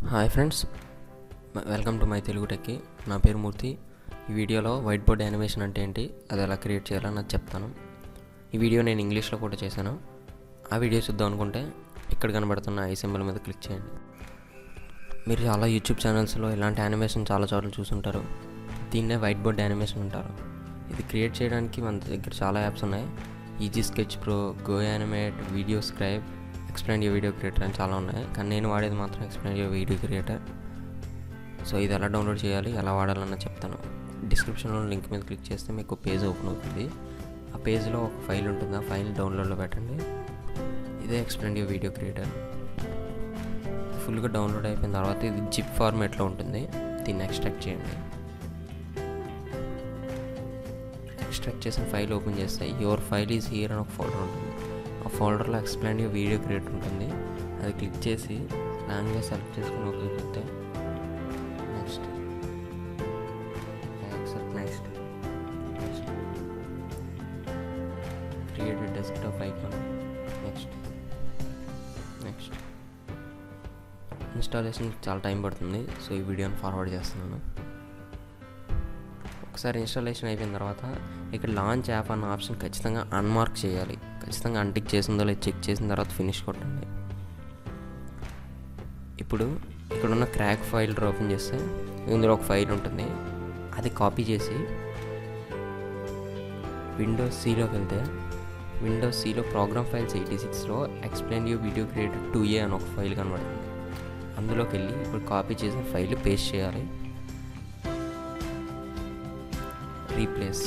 Hi friends, welcome to my Telugu techie. నా పేరు మూర్తి. ఈ వీడియోలో వైట్ బోర్డ్ యానిమేషన్ అంటే ఏంటి, అది ఎలా క్రియేట్ చేయాలో నాకు చెప్తాను. ఈ వీడియో నేను ఇంగ్లీష్లో కూడా చేశాను. ఆ వీడియో చూద్దాం అనుకుంటే ఇక్కడ కనబడుతున్న ఐ సింబల్ మీద క్లిక్ చేయండి. మీరు చాలా యూట్యూబ్ ఛానల్స్లో ఇలాంటి యానిమేషన్ చాలా చోట్ల చూసుంటారు. దీన్నే వైట్ బోర్డ్ యానిమేషన్ అంటారు. ఇది క్రియేట్ చేయడానికి మన దగ్గర చాలా యాప్స్ ఉన్నాయి. Easy sketch pro, go animate, video scribe, explain your video creator అని చాలా ఉన్నాయి. కానీ నేను వాడేది మాత్రం explain your video creator. So ఇది ఎలా డౌన్లోడ్ చేయాలి, ఎలా వాడాలన్న చెప్తాను. డిస్క్రిప్షన్లో లింక్ మీద క్లిక్ చేస్తే మీకు పేజ్ ఓపెన్ అవుతుంది. ఆ పేజ్లో ఒక ఫైల్ ఉంటుంది. ఆ ఫైల్ డౌన్లోడ్లో పెట్టండి. ఇదే ఎక్స్ప్లెయిన్ యువర్ వీడియో క్రియేటర్. ఫుల్గా డౌన్లోడ్ అయిపోయిన తర్వాత ఇది జిప్ ఫార్మేట్లో ఉంటుంది. దీన్ని ఎక్స్ట్రాక్ట్ చేయండి. ఎక్స్ట్రాక్ట్ చేసిన ఫైల్ ఓపెన్ చేస్తే యువర్ ఫైల్ ఈజ్ హియర్ అని ఒక ఫోల్డర్ ఉంటుంది. ఆ ఫోల్డర్లో ఎక్స్ప్లెయిన్ యువర్ వీడియో క్రియేటర్ ఉంటుంది. అది క్లిక్ చేసి లాంగ్వేజ్ సెలెక్ట్ చేసుకుని ఓకే చెప్తే next next create desktop icon, next installation చాలా టైం పడుతుంది. సో ఈ వీడియోని ఫార్వర్డ్ చేస్తున్నాను. ఒకసారి ఇన్స్టాలేషన్ అయిపోయిన తర్వాత ఇక్కడ లాంచ్ యాప్ అన్న ఆప్షన్ ఖచ్చితంగా అన్మార్క్ చేయాలి. ఖచ్చితంగా అన్టిక్ చేసిందో లేదు చెక్ చేసిన తర్వాత ఫినిష్ కొట్టండి. ఇప్పుడు ఇక్కడున్న క్రాక్ ఫైల్ ఓపెన్ చేస్తే ఇందులో ఒక ఫైల్ ఉంటుంది. అది కాపీ చేసి విండోస్ సిలోకి వెళ్తే విండోస్ సిలో ప్రోగ్రామ్ ఫైల్స్ 86లో explain your video creator 2A అని ఒక ఫైల్ కనబడుతుంది. అందులోకి వెళ్ళి ఇప్పుడు కాపీ చేసిన ఫైల్ పేస్ట్ చేయాలి. రీప్లేస్.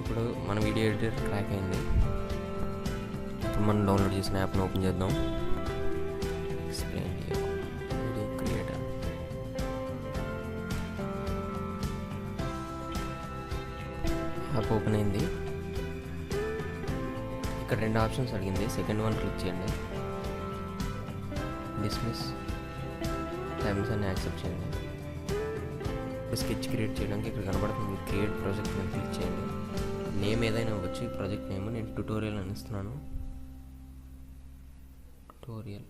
ఇప్పుడు మన వీడియో ఎడిటర్ క్రాక్ అయింది. ఇప్పుడు మనం డౌన్లోడ్ చేసిన యాప్ను ఓపెన్ చేద్దాం. Explain video creator. App open అయింది. ఇక్కడ రెండు ఆప్షన్స్ అడిగింది. సెకండ్ వన్ క్లిక్ చేయండి. డిస్మిస్ టర్మ్స్ అని యాక్సెప్ట్ చేయండి. స్కెచ్ క్రియేట్ చేయడానికి ఇక్కడ కనబడుతుంది క్రియేట్ ప్రాజెక్ట్ మీద క్లిక్ చేయండి. నేమ్ ఏదైనా ఇవ్వచ్చు. ఈ ప్రాజెక్ట్ నేమ్ నేను ట్యుటోరియల్ అని ఇస్తున్నాను. ట్యుటోరియల్.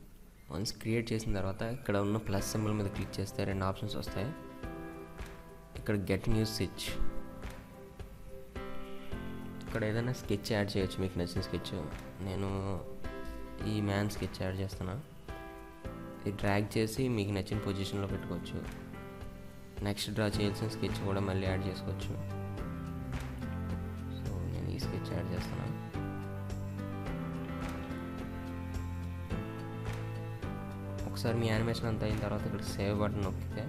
వన్స్ క్రియేట్ చేసిన తర్వాత ఇక్కడ ఉన్న ప్లస్ సింబల్ మీద క్లిక్ చేస్తే రెండు ఆప్షన్స్ వస్తాయి. ఇక్కడ గెట్ న్యూ స్కెచ్. ఇక్కడ ఏదైనా స్కెచ్ యాడ్ చేయొచ్చు, మీకు నచ్చిన స్కెచ్. నేను ఈ మ్యాన్ స్కెచ్ యాడ్ చేస్తున్నా. ఇది డ్రాగ్ చేసి మీకు నచ్చిన పొజిషన్లో పెట్టుకోవచ్చు. నెక్స్ట్ డ్రా చేయాల్సిన స్కెచ్ కూడా మళ్ళీ యాడ్ చేసుకోవచ్చు. సో నేను ఈ స్కెచ్ యాడ్ చేస్తున్నాను. ఒకసారి మీ యానిమేషన్ అంతా అయిన తర్వాత ఇక్కడ సేవ్ బటన్ నొక్కితే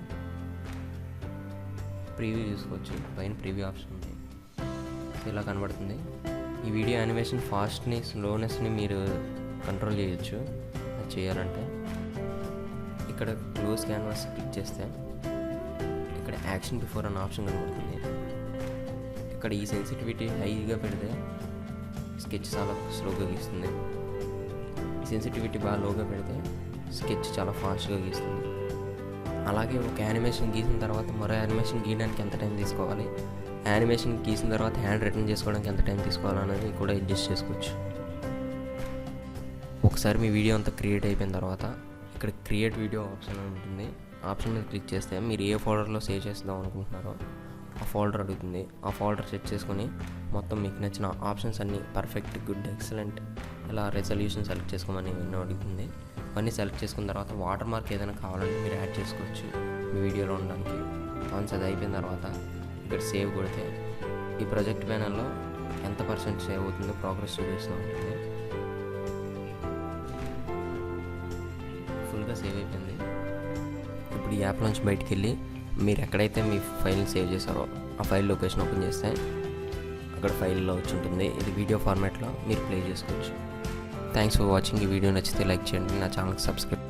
ప్రీవ్యూ చూసుకోవచ్చు. పైన ప్రీవ్యూ ఆప్షన్ ఉంది. సో ఇలా కనబడుతుంది. ఈ వీడియో యానిమేషన్ ఫాస్ట్ని స్లోనెస్ని మీరు కంట్రోల్ చేయొచ్చు. అది చేయాలంటే ఇక్కడ క్లోజ్ క్యాన్వాస్ క్లిక్ చేస్తే ఇక్కడ యాక్షన్ బిఫోర్ అన్న ఆప్షన్ కనబడుతుంది. ఇక్కడ ఈ సెన్సిటివిటీ హైగా పెడితే స్కెచ్ చాలా స్లోగా గీస్తుంది. ఈ సెన్సిటివిటీ బాగా లోగా పెడితే స్కెచ్ చాలా ఫాస్ట్గా గీస్తుంది. అలాగే ఒక యానిమేషన్ గీసిన తర్వాత మరో యానిమేషన్ గీయడానికి ఎంత టైం తీసుకోవాలి, యానిమేషన్ గీసిన తర్వాత హ్యాండ్ రిటర్న్ చేసుకోవడానికి ఎంత టైం తీసుకోవాలనేది కూడా అడ్జస్ట్ చేసుకోవచ్చు. ఒకసారి మీ వీడియో అంతా క్రియేట్ అయిపోయిన తర్వాత ఇక్కడ క్రియేట్ వీడియో ఆప్షన్ ఉంటుంది. ఆప్షన్ మీద క్లిక్ చేస్తే మీరు ఏ ఫోల్డర్లో సేవ్ చేద్దాం అనుకుంటున్నారో ఆ ఫోల్డర్ అడుగుతుంది. ఆ ఫోల్డర్ సెట్ చేసుకొని మొత్తం మీకు నచ్చిన ఆప్షన్స్ అన్నీ పర్ఫెక్ట్, గుడ్, ఎక్సలెంట్, ఇలా రెజల్యూషన్ సెలెక్ట్ చేసుకోమని ఎన్నో అడుగుతుంది. అవన్నీ సెలెక్ట్ చేసుకున్న తర్వాత వాటర్ మార్క్ ఏదైనా కావాలంటే మీరు యాడ్ చేసుకోవచ్చు మీ వీడియోలో ఉండడానికి. వన్స్ అది అయిపోయిన తర్వాత ఇక్కడ సేవ్ కొడితే ఈ ప్రాజెక్ట్ ప్యానల్లో ఎంత పర్సెంట్ సేవ్ అవుతుందో ప్రోగ్రెస్ చూపిస్తూ ఉంటుంది. ఫుల్గా సేవ్ అయిపోయింది. ఇప్పుడు ఈ యాప్ నుంచి బయటికి వెళ్ళి మీరు ఎక్కడైతే మీ ఫైల్ని సేవ్ చేశారో ఆ ఫైల్ లొకేషన్ ఓపెన్ చేస్తే అక్కడ ఫైల్లో వచ్చి ఉంటుంది. ఇది వీడియో ఫార్మాట్లో మీరు ప్లే చేసుకోవచ్చు. Thanks for watching. ఈ వీడియో నచ్చితే లైక్ చేయండి. నా ఛానల్కి సబ్స్క్రైబ్